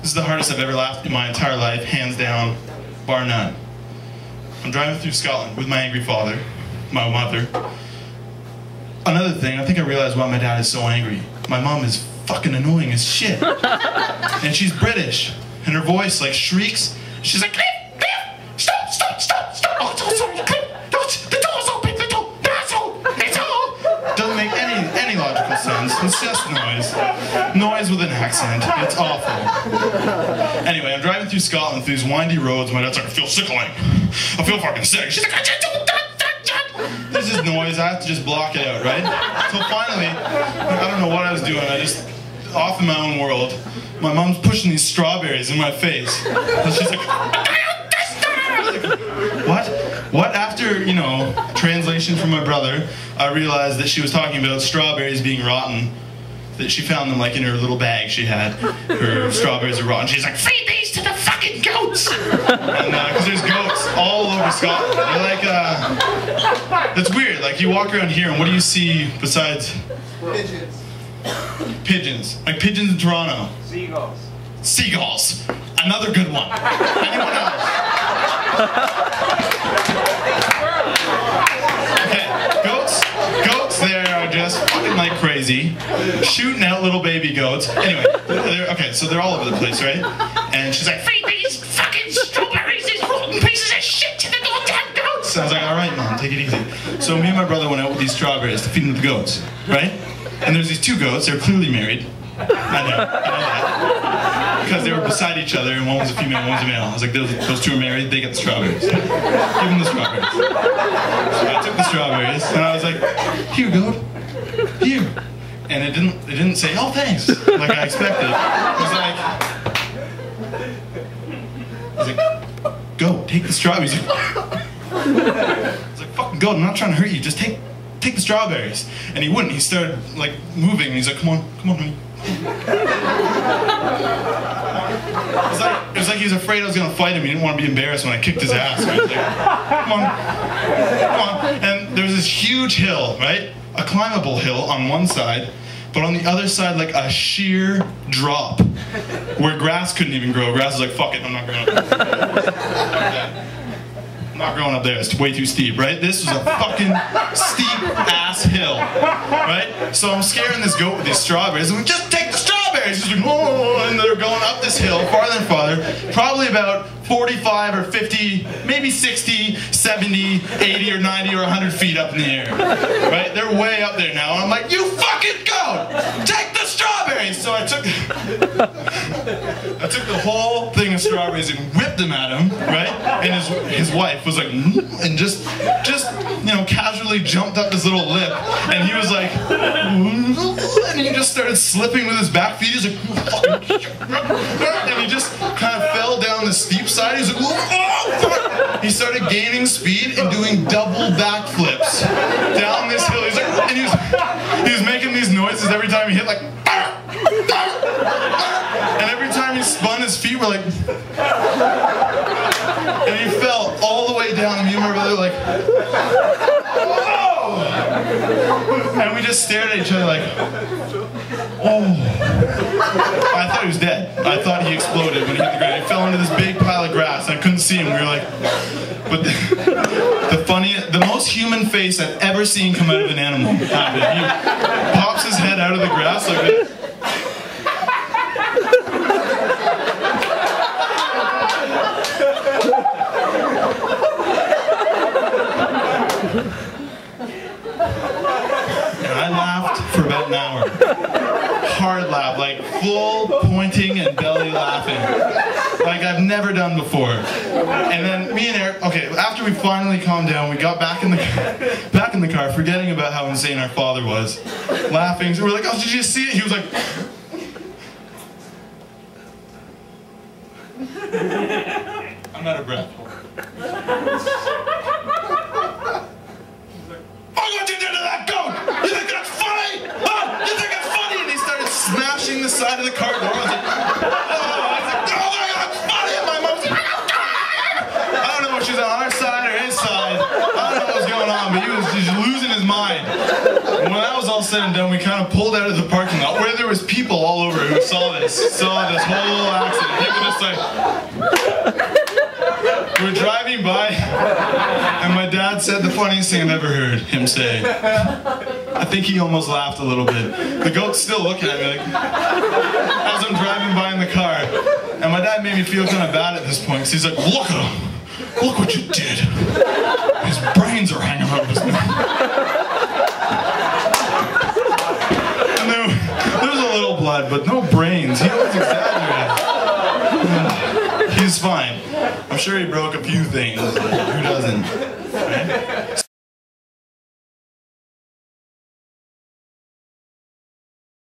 This is the hardest I've ever laughed in my entire life, hands down, bar none. I'm driving through Scotland with my angry father, my mother. Another thing, I think I realized why my dad is so angry. My mom is fucking annoying as shit. And she's British. And her voice like shrieks. She's like, Cliff, stop, stop, stop, stop. Oh, sorry, Cliff, the door's open, the door's open, it's all. Doesn't make any logical sense. It's just noise. Noise with an accent. It's awful. Anyway, I'm driving through Scotland through these windy roads. My dad's like, I feel sickling. I feel fucking sick. She's like, there's this noise, I have to just block it out, right? So finally, I don't know what I was doing, I just, off in my own world, my mom's pushing these strawberries in my face. And she's like, what? What? After, you know, translation from my brother, I realized that she was talking about strawberries being rotten. That she found them like in her little bag she had. Her strawberries are rotten. She's like, feed these to the fucking goats! And, because there's goats all over Scotland. They're like, it's weird. Like, you walk around here and what do you see besides... Pigeons. Pigeons. Like pigeons in Toronto. Seagulls. Seagulls. Another good one. Anyone else? Okay, goats there are just fucking like crazy, shooting out little baby goats. Anyway, okay, so they're all over the place, right? And she's like, feed these fucking strawberries, these rotten pieces of shit to the goddamn goats! So I was like, alright mom, take it easy. So me and my brother went out with these strawberries to feed them to the goats, right? And there's these two goats, they're clearly married. I know that. Because they were beside each other, and one was a female, one was a male. I was like, those two are married, they get the strawberries. Give them the strawberries. So I took the strawberries, and I was like, here, goat, here. And it didn't say, oh, thanks, like I expected. It was like, goat, take the strawberries. I was like, fucking goat, I'm not trying to hurt you, just take the strawberries. And he wouldn't. He started like moving. And he's like, come on, honey. It was like he was afraid I was gonna fight him. He didn't want to be embarrassed when I kicked his ass. Right? Like, come on. And there was this huge hill, right? A climbable hill on one side, but on the other side, like a sheer drop where grass couldn't even grow. Grass was like, fuck it, I'm not growing up. I'm not growing up there, it's way too steep, right? This was a fucking steep ass hill, right? So I'm scaring this goat with these strawberries, and we just take the strawberries! Just like, oh, and they're going up this hill, farther and farther, probably about 45 or 50, maybe 60, 70, 80 or 90 or 100 feet up in the air, right? They're way up there now, and I'm like, you fucking goat! Take the strawberries! So I took the whole thing of strawberries and whipped them at him, right? And his wife was like, and just you know, casually jumped up his little lip, and he was like, and he just started slipping with his back feet. He's like, and he just kind of fell down the steep side. He's like, oh! He started gaining speed and doing double backflips down this hill. He's like, and he was making these noises every time he hit, like, and every time he spun, his feet were like, and he fell all the way down, and me and my brother were like, oh! And we just stared at each other like, oh. I thought he was dead. I thought he exploded when he hit the ground. He fell into this big pile of grass, and I couldn't see him. We were like, but the most human face I've ever seen come out of an animal happened. He pops his head out of the grass like that. And I laughed for about an hour. Hard laugh, like full pointing and belly laughing. Like I've never done before. And then me and Eric, okay, after we finally calmed down, we got back in the car, forgetting about how insane our father was. Laughing. So we're like, oh, did you see it? He was like, I'm out of breath. What you did to that goat? You think that's funny? Huh? You think it's funny? And he started smashing the side of the car door. I was like, oh, that's funny. And my mom's like, I don't know if she's on our side or his side. I don't know what was going on, but he was just losing his mind. And when that was all said and done, we kind of pulled out of the parking lot where there was people all over who saw this. eyes saw this whole accident. He was just like, we're driving by, and my dad said the funniest thing I've ever heard him say. I think he almost laughed a little bit. The goat's still looking at me like, as I'm driving by in the car. And my dad made me feel kind of bad at this point, because he's like, look at him. Look what you did. His brains are hanging out of his mouth. And there was a little blood, but no brains. He always exaggerated. He's fine. I'm sure he broke a few things. Who doesn't? Right?